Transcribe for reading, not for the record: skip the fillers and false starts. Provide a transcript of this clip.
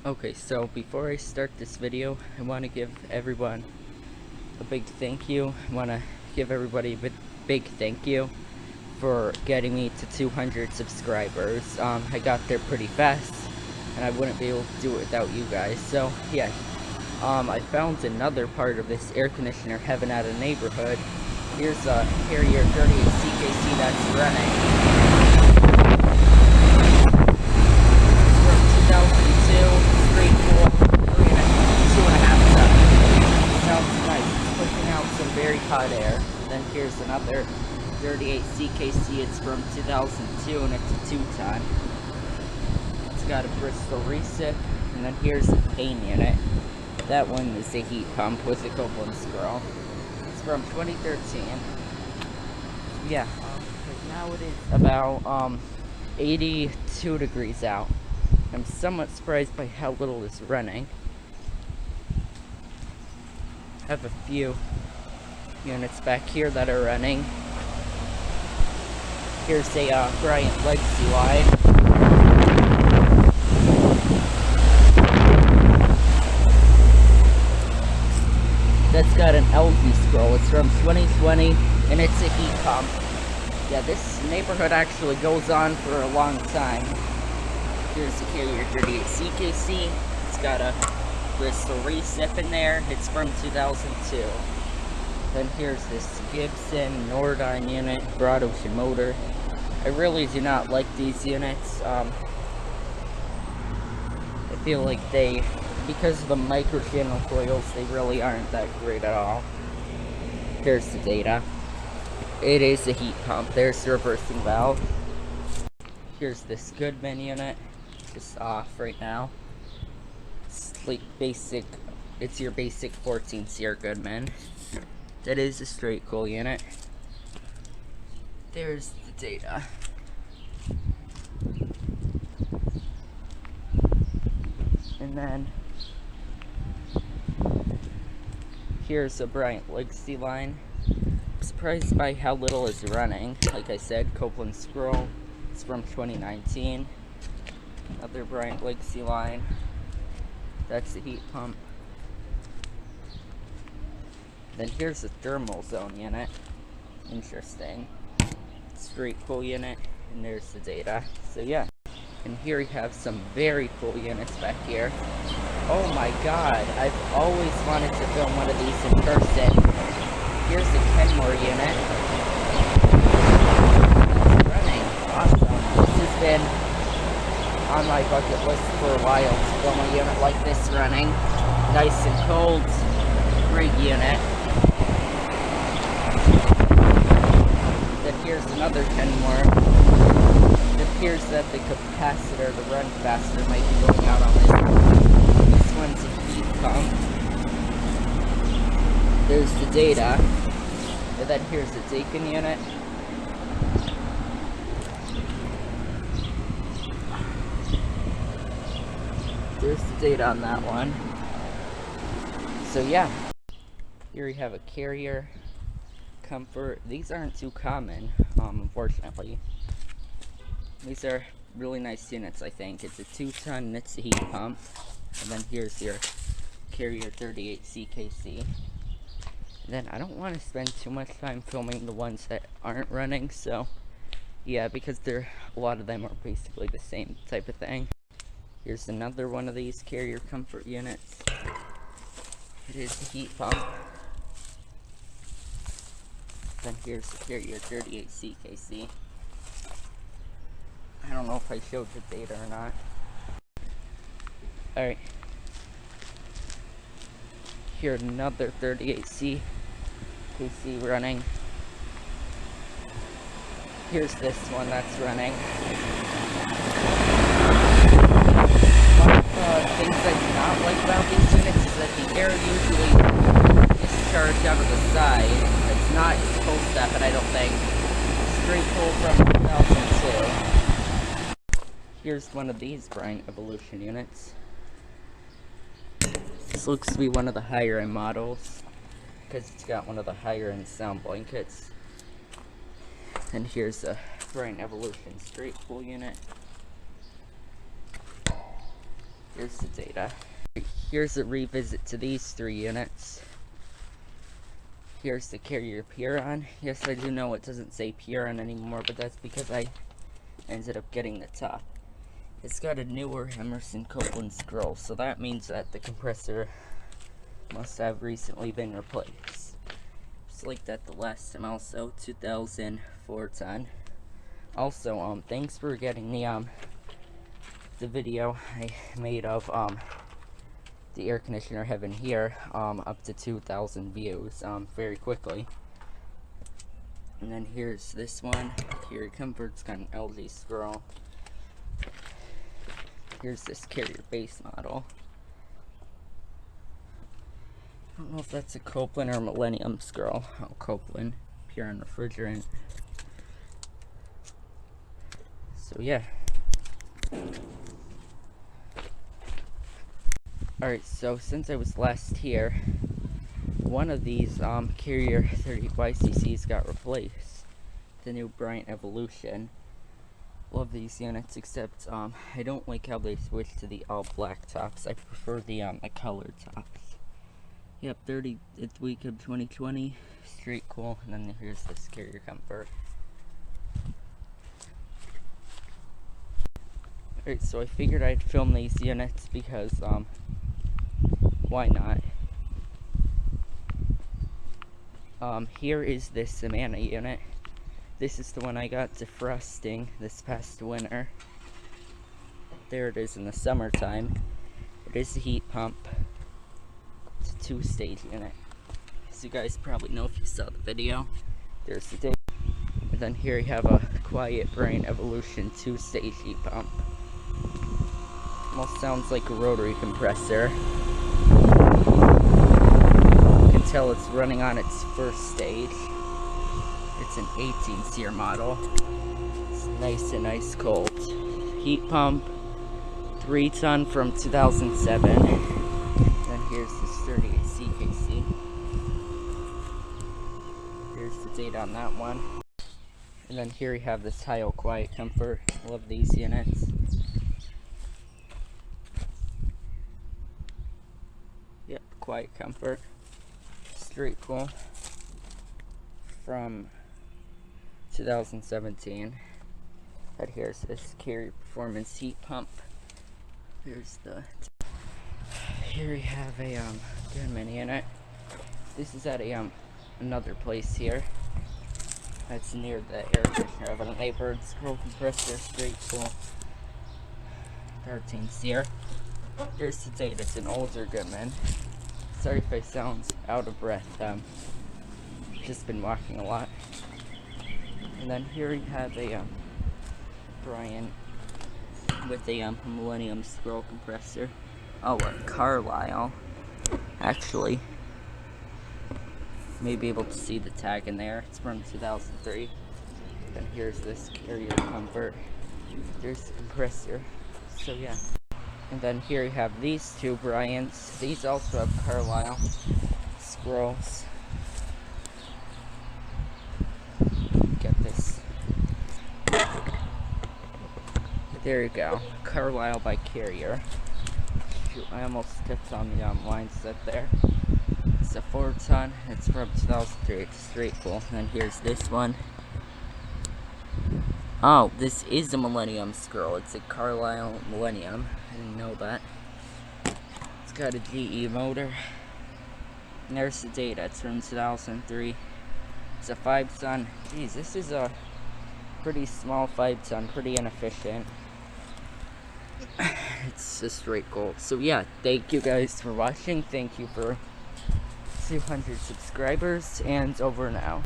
Okay, so before I start this video, I want to give everyone a big thank you. I want to give everybody a big thank you for getting me to 200 subscribers. I got there pretty fast, and I wouldn't be able to do it without you guys. So, yeah. I found another part of this air conditioner heaven at a neighborhood. Here's a Carrier 38 CKC that's running. From 2002, straight cool, 2.5 seconds. Sounds nice. It's pushing out some very hot air. Then here's another 38 CKC. It's from 2002 and it's a 2-ton. It's got a Bristol recip. And then here's the pane unit. That one is a heat pump with a Goodman scroll. It's from 2013. Yeah, right now it is about 82 degrees out. I'm somewhat surprised by how little is running. I have a few units back here that are running. Here's a Bryant Legacy line. That's got an LG scroll. It's from 2020 and it's a heat pump. Yeah, this neighborhood actually goes on for a long time. Here's the Carrier 38 CKC. It's got a Bristol recip in there. It's from 2002. Then here's this Gibson Nordine unit, broad ocean motor. I really do not like these units. I feel like because of the micro channel coils, they really aren't that great at all. Here's the data. It is a heat pump. There's the reversing valve. Here's this Goodman unit. Just off right now. It's like basic. It's your basic 14-SEER Goodman. That is a straight cool unit. There's the data. And then here's a Bryant Legacy line. I'm surprised by how little is running. Like I said, Copeland scroll. It's from 2019. Another Bryant Legacy line. That's the heat pump. Then here's a thermal zone unit. Interesting. Straight cool unit. And there's the data. So yeah. And here we have some very cool units back here. Oh my god, I've always wanted to film one of these in person. Here's the Kenmore unit. It's running. Awesome. This has been on my bucket list for a while to film a unit like this running. Nice and cold. Great unit. Then here's another Kenmore. It appears that the capacitor to run faster might be going out on this one. This one's a heat pump. There's the data. And then here's the Dakin unit. There's the data on that one. So yeah. Here we have a Carrier Comfort. These aren't too common, unfortunately. These are really nice units, I think. It's a 2-ton and it's a heat pump. And then here's your Carrier 38 CKC. And then I don't want to spend too much time filming the ones that aren't running, so yeah, because a lot of them are basically the same type of thing. Here's another one of these Carrier Comfort units. It is the heat pump. Then here's the Carrier 38 CKC. I don't know if I showed the data or not. Alright. Here's another 38C KC running. Here's this one that's running. One of the things I do not like about these units is that the air usually discharges out of the side. It's not supposed to happen, I don't think. Straight pull from 2002. Here's one of these Bryant Evolution units. This looks to be one of the higher end models because it's got one of the higher end sound blankets. And here's a Bryant Evolution straight pull unit. Here's the data. Here's a revisit to these 3 units. Here's the carrier Piron. Yes, I do know it doesn't say Piron anymore, but that's because I ended up getting the top. It's got a newer Emerson Copeland scroll, so that means that the compressor must have recently been replaced. Just like that the last time also, 2004 ton. Also, thanks for getting the video I made of the air conditioner heaven here up to 2,000 views very quickly. And then here's this one. QuietComfort's got an LG scroll. Here's this carrier base model. I don't know if that's a Copeland or Millennium scroll. Oh, Copeland, Piron refrigerant. So yeah. Alright, so since I was last here, one of these carrier 30YCCs got replaced. The new Bryant Evolution. Love these units, except I don't like how they switched to the all black tops. I prefer the colored tops. Yep, 30th week of 2020, straight cool. And then here's this QuietComfort. Alright, so I figured I'd film these units because why not? Here is this Savannah unit. This is the one I got defrosting this past winter. There it is in the summertime. It is a heat pump. It's a 2-stage unit. As you guys probably know if you saw the video. There's the date. And then here you have a quiet Bryant Evolution 2-stage heat pump. Almost sounds like a rotary compressor. You can tell it's running on its first stage. It's an 18 SEER model. It's nice and ice cold. Heat pump, 3 ton from 2007. Then here's this 38 CKC. Here's the date on that one. And then here we have this Tile QuietComfort. Love these units. Yep, QuietComfort. Straight cool. From 2017. And here's this carrier performance heat pump. Here's the. Here we have a Goodman unit. This is at a another place here. That's near the air conditioner of an neighbor scroll compressor. Straight cool. 13 SEER. Here's the date. It's an older Goodman. Sorry if I sound out of breath. Just been walking a lot. And then here we have a Bryant with a Millennium scroll compressor. Oh, a Carlisle. Actually, may be able to see the tag in there. It's from 2003. Then here's this QuietComfort. There's the compressor. So yeah. And then here you have these 2 Bryants. These also have Carlisle scrolls. Get this. There you go. Carlisle by Carrier. Shoot, I almost stepped on the line set there. It's a 4 ton. It's from 2003. It's straight cool. And then here's this one. Oh, this is a Millennium scroll. It's a Carlisle Millennium. I didn't know that. It's got a GE motor. And there's the data. It's from 2003. It's a 5 ton. Geez, this is a pretty small 5 ton. Pretty inefficient. It's a straight gold. So yeah, thank you guys for watching. Thank you for 200 subscribers. And over now.